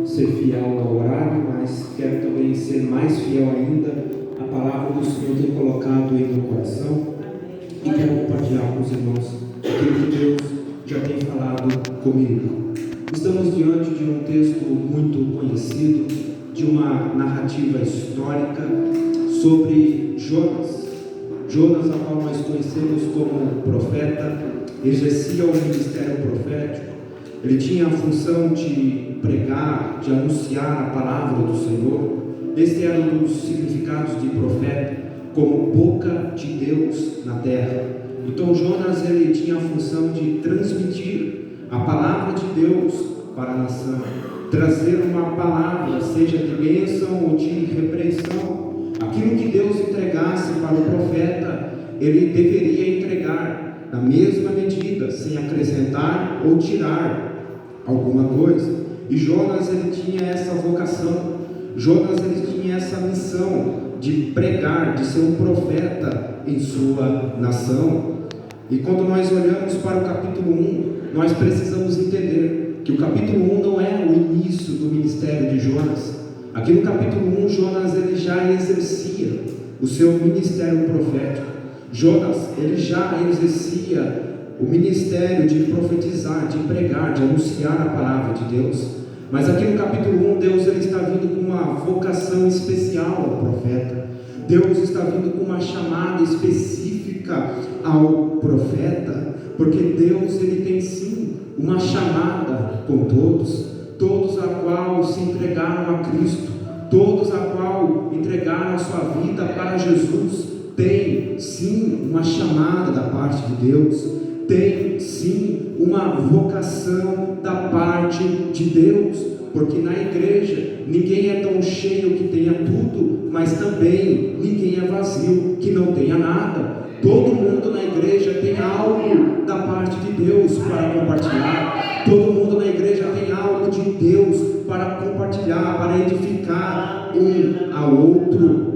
ser fiel ao horário, mas quero também ser mais fiel ainda à palavra do Senhor ter colocado em meu coração e quero compartilhar com os irmãos aquilo que Deus já tem falado comigo. Estamos diante de um texto muito conhecido, de uma narrativa histórica sobre Jonas. Jonas, a qual nós conhecemos como profeta, exercia o ministério profético. Ele tinha a função de pregar, de anunciar a palavra do Senhor. Este era um dos significados de profeta, como boca de Deus na terra. Então Jonas, ele tinha a função de transmitir a palavra de Deus para a nação, trazer uma palavra, seja de bênção ou de repreensão. Aquilo que Deus entregasse para o profeta, ele deveria entregar na mesma medida, sem acrescentar ou tirar alguma coisa. E Jonas, ele tinha essa vocação. Jonas, ele tinha essa missão de pregar, de ser um profeta em sua nação. E quando nós olhamos para o capítulo 1, nós precisamos entender que o capítulo 1 não é o início do ministério de Jonas. Aqui no capítulo 1, Jonas, ele já exercia o seu ministério profético. Jonas, ele já exercia o ministério de profetizar, de pregar, de anunciar a palavra de Deus. Mas aqui no capítulo 1, Deus, ele está vindo com uma vocação especial ao profeta. Deus está vindo com uma chamada específica ao profeta, porque Deus, ele tem sim uma chamada com todos a qual se entregaram a Cristo, todos a qual entregaram a sua vida para Jesus, tem sim uma chamada da parte de Deus, tem sim uma vocação da parte de Deus, porque na igreja ninguém é tão cheio que tenha tudo, mas também ninguém é vazio que não tenha nada. Todo mundo na igreja tem algo da parte de Deus para compartilhar. Todo mundo na igreja tem algo de Deus para compartilhar, para edificar um ao outro.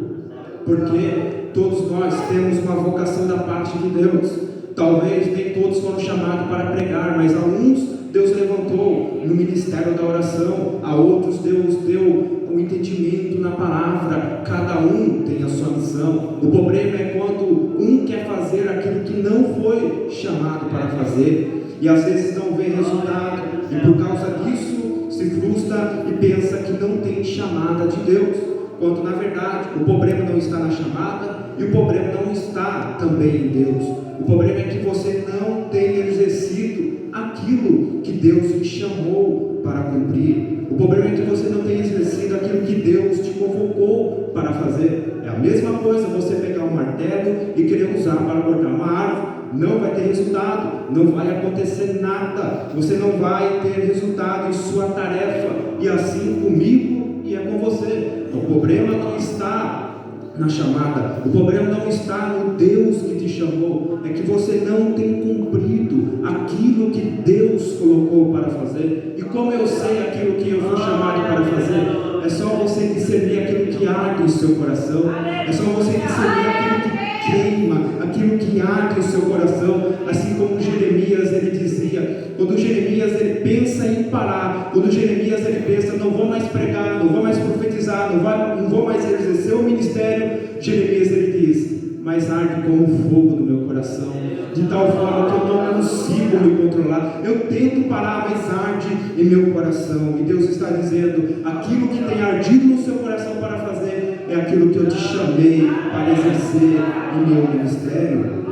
Porque todos nós temos uma vocação da parte de Deus. Talvez nem todos foram chamados para pregar, mas a uns Deus levantou no ministério da oração, a outros Deus deu um entendimento na palavra. Cada um tem a sua missão. O problema é quando um quer fazer aquilo que não foi chamado para fazer, e às vezes não vê resultado, e por causa disso se frustra e pensa que não tem chamada de Deus, quando na verdade o problema não está na chamada, e o problema não está também em Deus. O problema é que você não tem exercido aquilo que Deus te chamou para cumprir. O problema é que você não tem exercido aquilo que Deus te convocou para fazer. É a mesma coisa você pegar um martelo e querer usar para cortar uma árvore. Não vai ter resultado, não vai acontecer nada, você não vai ter resultado em sua tarefa, e assim comigo e é com você. O problema não está na chamada, o problema não está no Deus que te chamou, é que você não tem cumprido aquilo que Deus colocou para fazer. E como eu sei aquilo que eu fui chamado para fazer? É só você discernir aquilo que arde em seu coração, é só você discernir aquilo que queima, aquilo que arde em seu coração. Assim como Jeremias, ele dizia, quando Jeremias ele pensa em parar, quando Jeremias ele pensa, não vou mais pregar, não vou mais profetizar, não vou mais exercer o ministério, Jeremias ele diz, mas arde como fogo no meu coração, de tal forma que eu não consigo me controlar. Eu tento parar, mas arde em meu coração. E Deus está dizendo, aquilo que tem ardido no seu coração para fazer, é aquilo que eu te chamei para exercer em meu ministério.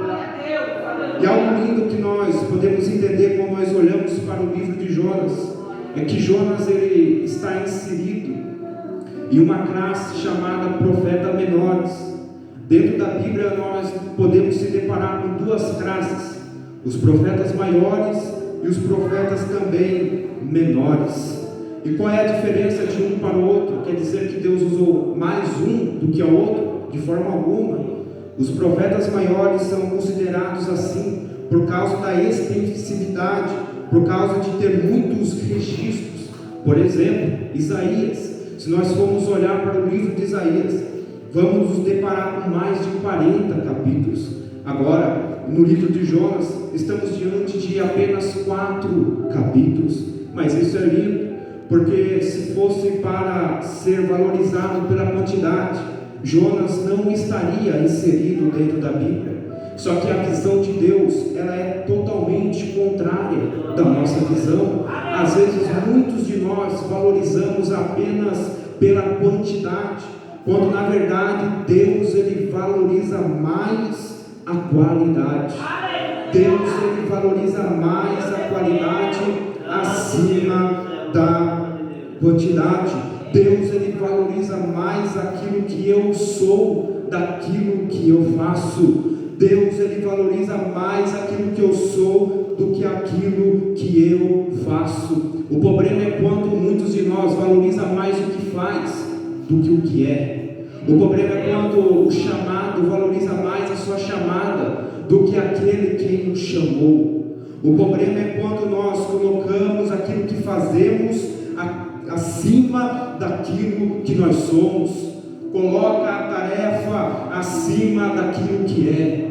E algo lindo que nós podemos entender quando nós olhamos para o livro de Jonas, é que Jonas ele está inserido em uma classe chamada profeta menores. Dentro da Bíblia nós podemos se deparar com duas classes, os profetas maiores e os profetas também menores. E qual é a diferença de um para o outro? Quer dizer que Deus usou mais um do que o outro? De forma alguma. Os profetas maiores são considerados assim por causa da extensividade, por causa de ter muitos registros. Por exemplo, Isaías. Se nós formos olhar para o livro de Isaías, vamos nos deparar com mais de 40 capítulos. Agora, no livro de Jonas, estamos diante de apenas 4 capítulos. Mas isso é lindo, porque se se fosse para ser valorizado pela quantidade, Jonas não estaria inserido dentro da Bíblia. Só que a visão de Deus, ela é totalmente contrária da nossa visão. Às vezes muitos de nós valorizamos apenas pela quantidade, quando na verdade Deus, ele valoriza mais a qualidade. Deus, ele valoriza mais a qualidade acima da quantidade. Deus, ele valoriza mais aquilo que eu sou daquilo que eu faço. Deus, ele valoriza mais aquilo que eu sou do que aquilo que eu faço. O problema é quando muitos de nós valorizam mais o que faz do que o que é. O problema é quando o chamado valoriza mais a sua chamada do que aquele quem nos chamou. O problema é quando nós colocamos aquilo que fazemos acima daquilo que nós somos. Coloca a tarefa acima daquilo que é.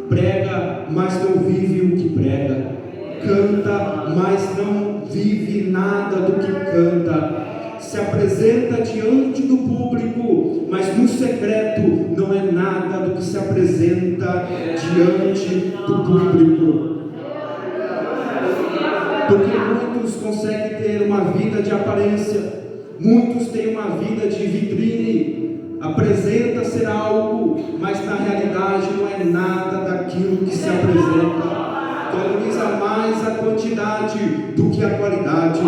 Prega, mas não vive o que prega. Canta, mas não vive nada do que canta. Se apresenta diante do público, mas no secreto não é nada do que se apresenta diante do público. Porque muitos conseguem ter uma vida de aparência, muitos têm uma vida de vitrine, apresenta ser algo, mas na realidade não é nada daquilo que se apresenta. Valoriza mais a quantidade do que a qualidade,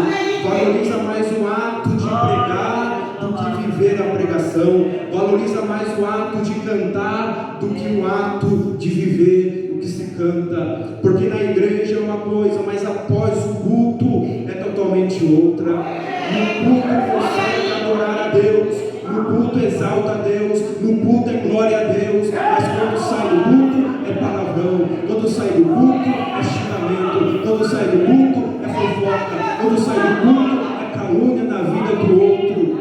valoriza mais o ato de pregar do que viver a pregação, valoriza mais o ato de cantar do que o ato de viver o que se canta. Porque na igreja é uma coisa, mas após o culto é totalmente outra. No culto consegue adorar a Deus, no culto exalta a Deus, no culto é glória a Deus, mas quando sai do culto é palavrão, quando sai do culto é xingamento, quando sai do culto é fofoca, quando sai do culto é calúnia na vida do outro.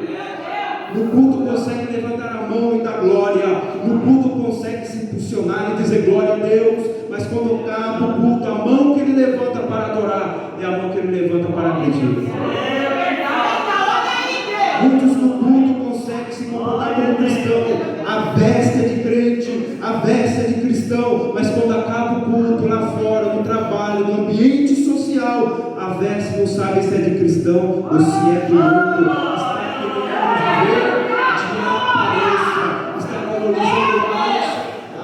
No culto consegue levantar a mão e dar glória, no culto consegue se impulsionar e dizer glória a Deus, mas quando acaba o culto, a mão que ele levanta para adorar é a mão que ele levanta para agredir. Muitos no culto conseguem se comportar como cristão, a veste é de crente, a veste é de cristão, mas quando acaba o culto lá fora, no trabalho, no ambiente social, a veste não sabe se é de cristão ou se é do mundo. Está querendo viver de aparência, está valorizando mais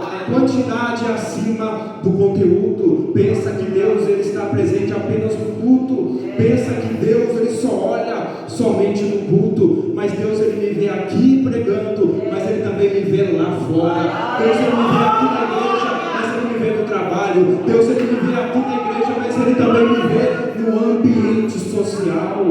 a quantidade acima do conteúdo. Pensa que Deus, ele está presente apenas no culto, pensa que Deus, ele só olha somente no culto, mas Deus, ele me vê aqui pregando, mas ele também me vê lá fora. Deus, ele me vê aqui na igreja, mas ele me vê no trabalho. Deus, ele me vê aqui na igreja, mas ele também me vê no ambiente social.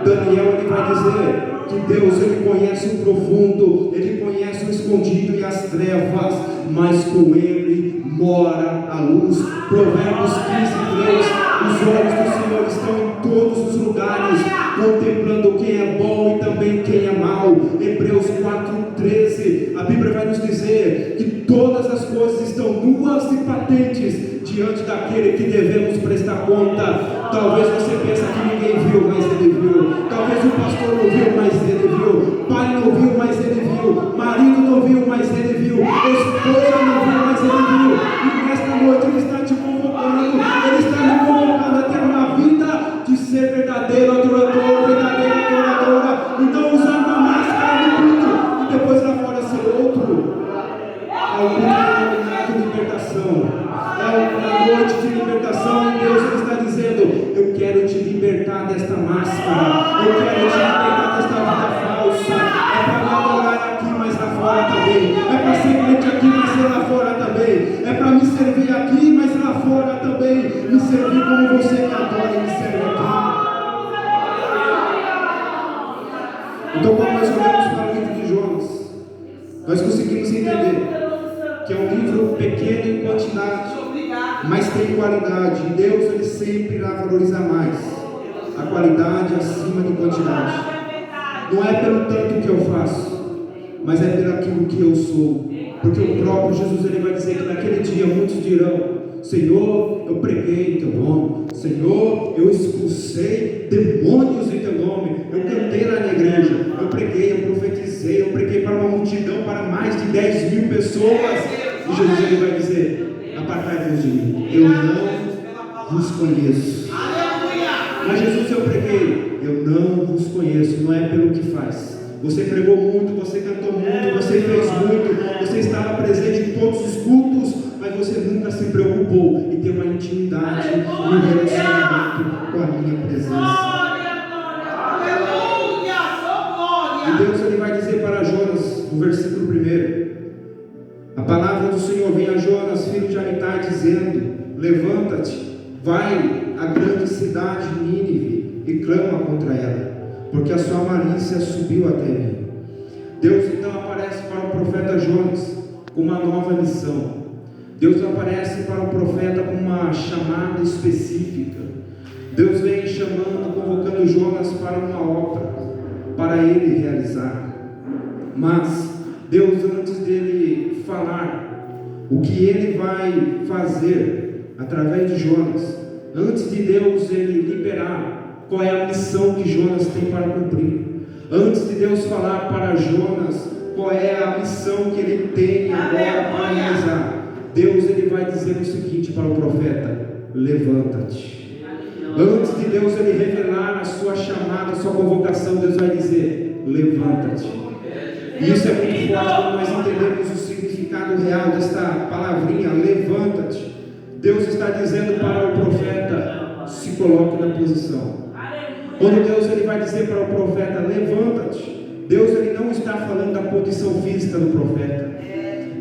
Daniel, ele vai dizer que Deus, ele conhece o profundo, ele conhece o escondido e as trevas, mas com ele mora a luz. Provérbios 15:3, os olhos do Senhor estão em todos os lugares, contemplando quem é bom e também quem é mau. Hebreus 4:13, a Bíblia vai nos dizer que todas as coisas estão nuas e patentes diante daquele que devemos prestar conta. Talvez você pense que ninguém viu, mas ele viu. Talvez o pastor não viu, mas ele viu. Pai não viu, mas ele viu. Marido não viu, mas ele viu. Esposa não viu, mas ele viu. E nesta noite ele está te convocando, ele está me convocando a ter uma vida de ser verdadeiro adorador, verdadeira adoradora. Então usar uma máscara no culto e depois lá fora ser outro. É o culto denominado de libertação. É uma noite de libertação, e Deus, ele está dizendo: eu quero te libertar desta máscara, eu quero te libertar desta vida falsa. É para me adorar aqui, mas lá fora também. É para ser crente aqui, mas ser lá fora também. É para me servir aqui, mas lá fora também. Me servir como você que adora e me serve aqui. Então, quando nós olhamos para o livro de Jonas, nós conseguimos entender que é um livro pequeno em quantidade, mas tem qualidade. E Deus, ele sempre irá valorizar mais a qualidade acima de quantidade. Não é pelo tanto que eu faço, mas é pelo aquilo que eu sou. Porque o próprio Jesus, ele vai dizer que naquele dia muitos dirão: Senhor, eu preguei em teu nome. Senhor, eu expulsei demônios em teu nome. Eu cantei na pessoas, e Jesus ele vai dizer: apartai-vos de mim, eu não vos conheço. Mas Jesus, eu preguei, eu não vos conheço, não é pelo que faz. Você pregou muito, você cantou muito, você fez muito, você estava presente em todos os cultos, mas você nunca se preocupou em ter uma intimidade e um relacionamento com a minha presença. E Deus ele vai dizer para Jonas, no versículo 1, a palavra do Senhor vem a Jonas, filho de Amitai, dizendo: levanta-te, vai à grande cidade Nínive e clama contra ela, porque a sua malícia subiu até mim. Deus então aparece para o profeta Jonas com uma nova missão. Deus aparece para o profeta com uma chamada específica. Deus vem chamando, convocando Jonas para uma obra, para ele realizar. Mas Deus, antes dele falar o que ele vai fazer através de Jonas, antes de Deus ele liberar qual é a missão que Jonas tem para cumprir, antes de Deus falar para Jonas qual é a missão que ele tem agora para realizar, Deus ele vai dizer o seguinte para o profeta: levanta-te. Antes de Deus ele revelar a sua chamada, a sua convocação, Deus vai dizer: levanta-te. E isso é muito forte quando nós entendemos o significado real desta palavrinha, levanta-te. Deus está dizendo para o profeta: se coloque na posição. Quando Deus ele vai dizer para o profeta: levanta-te, Deus ele não está falando da posição física do profeta.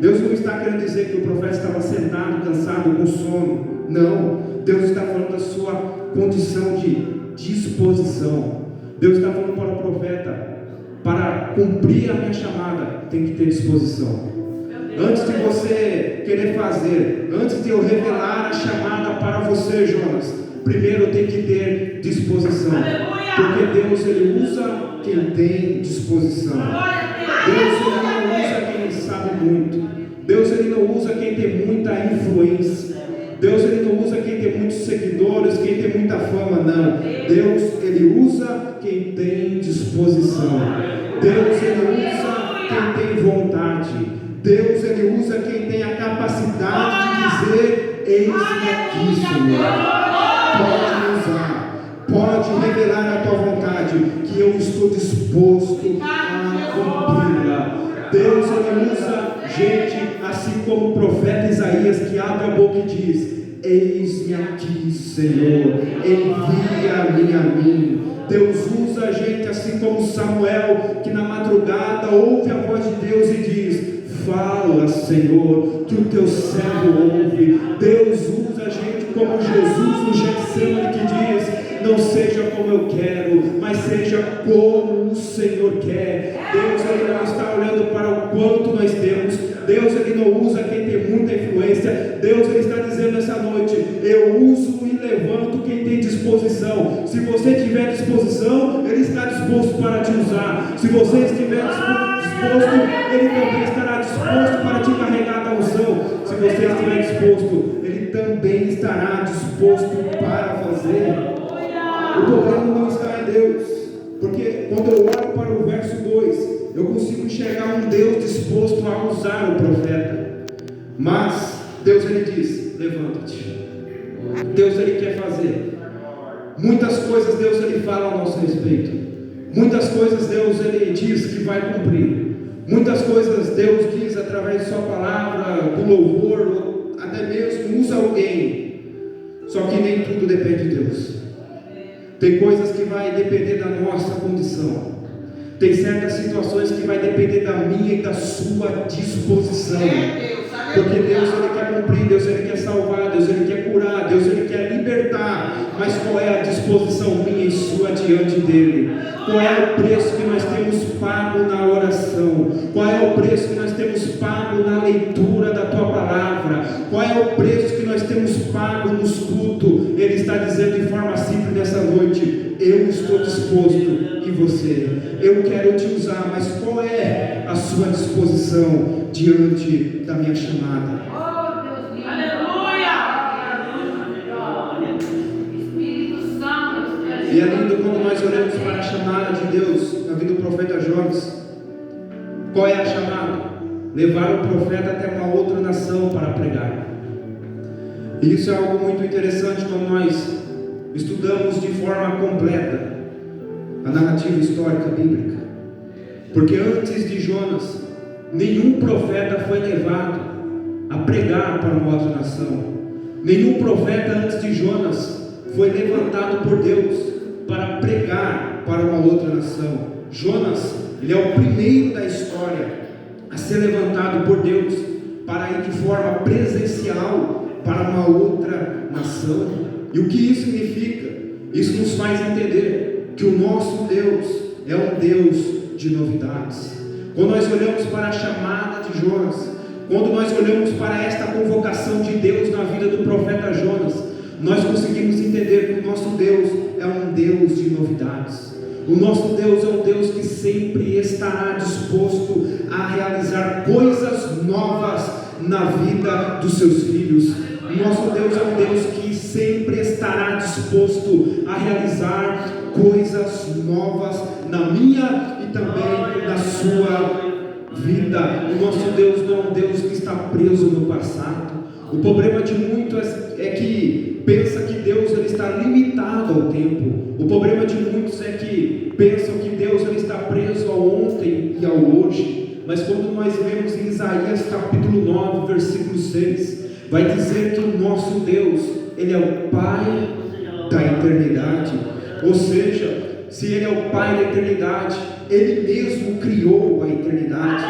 Deus não está querendo dizer que o profeta estava sentado, cansado, com sono. Não, Deus está falando da sua condição de disposição. Deus está falando para o profeta: para cumprir a minha chamada, tem que ter disposição. Antes de você querer fazer, antes de eu revelar a chamada para você, Jonas, primeiro tem que ter disposição. Porque Deus ele usa quem tem disposição. Deus ele não usa quem sabe muito. Deus ele não usa quem tem muita influência. Deus ele não usa quem tem muitos seguidores, quem tem muita fama, não. Deus ele usa quem tem disposição. Deus ele usa quem tem vontade. Deus ele usa quem tem a capacidade de dizer: eis-me aqui, Senhor. Pode me usar, pode revelar a tua vontade, que eu estou disposto a cumpri-la. Deus ele usa gente assim como o profeta Isaías, que abre a boca e diz: eis-me aqui, Senhor, envia-me a mim. Deus usa a gente assim como Samuel, que na madrugada ouve a voz de Deus e diz: fala, Senhor, que o teu servo ouve. Deus usa a gente como Jesus no Getsemane, que diz: não seja como eu quero, mas seja como o Senhor quer. Deus ele não está olhando para o quanto nós temos. Deus ele não usa quem tem muita influência. Deus ele está dizendo essa noite: eu uso e levanto quem tem disposição. Se você tiver disposição, ele está disposto para te usar. Se você estiver disposto, ele também estará disposto para te carregar da unção. Se você estiver disposto, ele também estará disposto para fazer. O problema não está em Deus, porque quando eu olho para o verso 2, eu consigo enxergar um Deus disposto a usar o profeta. Mas Deus ele diz: levanta-te. Deus ele quer fazer muitas coisas. Deus ele fala ao nosso respeito. Muitas coisas Deus ele diz que vai cumprir. Muitas coisas Deus diz através de sua palavra, do louvor, até mesmo usa alguém. Só que nem tudo depende de Deus. Tem coisas que vai depender da nossa condição. Tem certas situações que vai depender da minha e da sua disposição. Porque Deus ele quer cumprir, Deus ele quer salvar, Deus ele quer curar, Deus ele quer libertar. Mas qual é a disposição minha e sua diante dele? Qual é o preço que nós temos pago na oração? Qual é o preço que nós temos pago na leitura da tua palavra? Qual é o preço que nós temos pago nos cultos? Ele está dizendo de forma simples nessa noite: eu estou disposto. E você? Eu quero te usar, mas qual é a sua disposição diante da minha chamada? E é lindo quando nós olhamos para a chamada de Deus na vida do profeta Jonas. Qual é a chamada? levar o profeta até uma outra nação para pregar. E isso é algo muito interessante quando nós estudamos de forma completa a narrativa histórica bíblica. Porque antes de Jonas, nenhum profeta foi levado a pregar para uma outra nação. Nenhum profeta antes de Jonas foi levantado por Deus para pregar para uma outra nação. Jonas, ele é o primeiro da história a ser levantado por Deus para ir de forma presencial para uma outra nação. E o que isso significa? Isso nos faz entender que o nosso Deus é um Deus de novidades. Quando nós olhamos para a chamada de Jonas, quando nós olhamos para esta convocação de Deus na vida do profeta Jonas, nós conseguimos entender que o nosso Deus é um Deus de novidades. O nosso Deus é um Deus que sempre estará disposto a realizar coisas novas na vida dos seus filhos. O nosso Deus é um Deus que sempre estará disposto a realizar coisas novas na minha e também na sua vida. O nosso Deus não é um Deus que está preso no passado. O problema de muitos é que pensa que Deus ele está limitado ao tempo. O problema de muitos é que pensam que Deus ele está preso ao ontem e ao hoje. Mas quando nós lemos em Isaías capítulo 9, versículo 6, vai dizer que o nosso Deus, ele é o Pai da eternidade. Ou seja, se ele é o Pai da eternidade, ele mesmo criou a eternidade.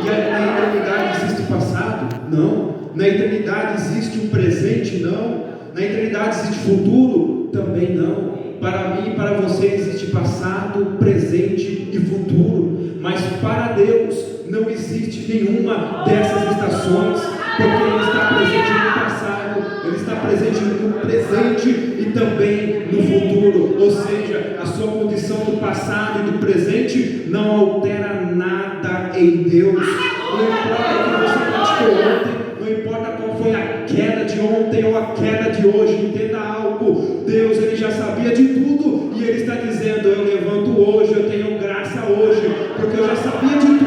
E na eternidade existe passado? Não. Na eternidade existe um presente? Não. Na eternidade existe futuro? Também não. Para mim e para você existe passado, presente e futuro. Mas para Deus não existe nenhuma dessas estações, porque Ele está presente no passado, Ele está presente no presente e também no futuro. Ou seja, a sua condição do passado e do presente não altera nada em Deus. Não importa o que você praticou ontem, não importa qual foi a queda de ontem ou a queda de hoje, entenda algo: Deus ele já sabia de tudo e Ele está dizendo: eu levanto hoje, eu tenho graça hoje, porque eu já sabia de tudo.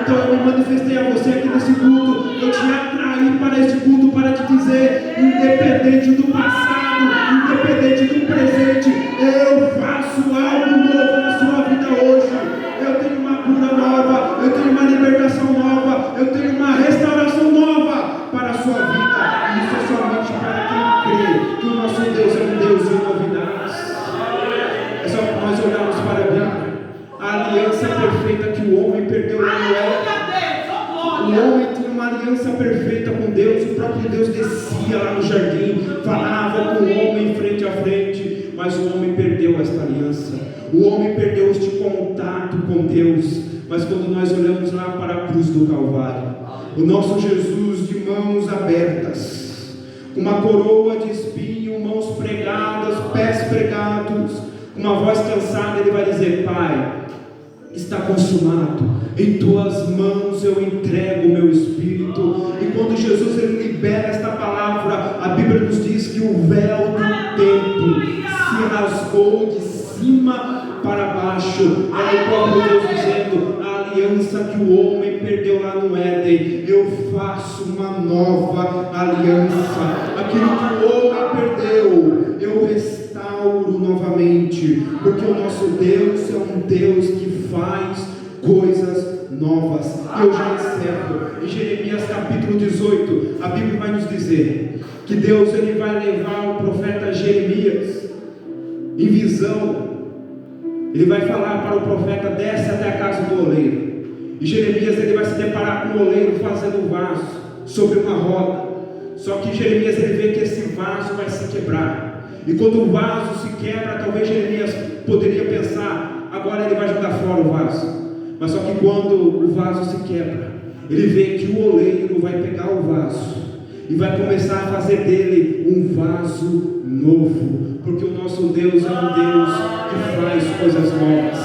Então eu me manifestei a você aqui nesse culto, eu te atraí para este culto para te dizer: independente do passado, independente do presente, eu faço algo novo na sua vida hoje. Eu tenho uma cura nova, eu tenho uma libertação nova, eu tenho uma restauração nova para a sua vida. E isso é somente para quem crê que o nosso Deus é um Deus de novidades. É só para nós olharmos para a Bíblia. A aliança perfeita que o homem perdeu lá no Éden. O homem tinha uma aliança perfeita com Deus. O próprio Deus descia lá no jardim, falava com o homem frente a frente, mas o homem perdeu esta aliança. O homem perdeu este contato com Deus. Mas quando nós olhamos lá para a cruz do Calvário, o nosso Jesus de mãos abertas, com uma coroa de espinho, mãos pregadas, pés pregados, com uma voz cansada, Ele vai dizer: Pai, está consumado, em tuas mãos eu entrego o meu espírito. E quando Jesus ele libera esta palavra, a Bíblia nos diz que o véu do templo se rasgou de cima para baixo. É o próprio Deus dizendo: a aliança que o homem perdeu lá no Éden, eu faço uma nova aliança. Aquilo que o homem perdeu, eu restauro novamente, porque o nosso Deus é um Deus que faz coisas novas. E eu já encerro. Em Jeremias capítulo 18, a Bíblia vai nos dizer que Deus ele vai levar o profeta Jeremias em visão. Ele vai falar para o profeta: desce até a casa do oleiro. E Jeremias ele vai se deparar com o oleiro fazendo um vaso sobre uma roda. Só que Jeremias ele vê que esse vaso vai se quebrar. E quando o vaso se quebra, talvez Jeremias poderia pensar: agora ele vai jogar fora o vaso. Mas só que quando o vaso se quebra, ele vê que o oleiro vai pegar o vaso e vai começar a fazer dele um vaso novo, porque o nosso Deus é um Deus que faz coisas novas.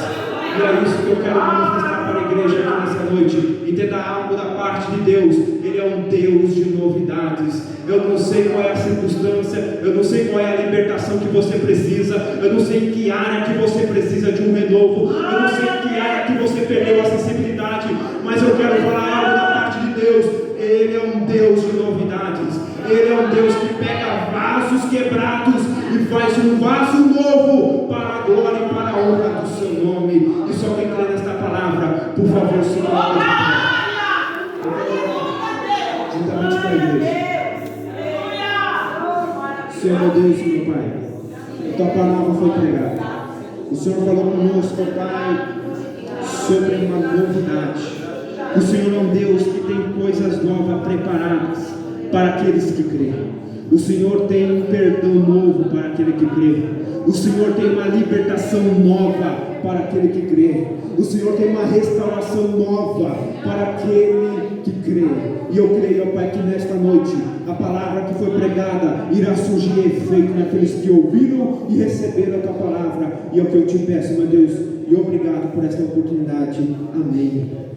E é isso que eu quero manifestar para a igreja aqui nessa noite. Entenda algo da parte de Deus: Ele é um Deus de novidades. Eu não sei qual é a circunstância, eu não sei qual é a libertação que você precisa, eu não sei em que área que você precisa de um renovo, eu não sei em que área que você perdeu a sensibilidade, mas eu quero falar algo da parte vasos quebrados e faz um vaso novo para a glória e para a honra do seu nome. E só quem crê nesta palavra, por favor, se coloque juntamente com a igreja. Senhor, meu Deus, meu Pai, a tua palavra foi pregada. O Senhor falou conosco, Pai, sobre uma novidade. O Senhor é um Deus que tem coisas novas preparadas para aqueles que creem. O Senhor tem um perdão novo para aquele que crê. O Senhor tem uma libertação nova para aquele que crê. O Senhor tem uma restauração nova para aquele que crê. E eu creio, ó Pai, que nesta noite a palavra que foi pregada irá surgir efeito naqueles que ouviram e receberam a tua palavra. E é o que eu te peço, meu Deus, e obrigado por esta oportunidade. Amém.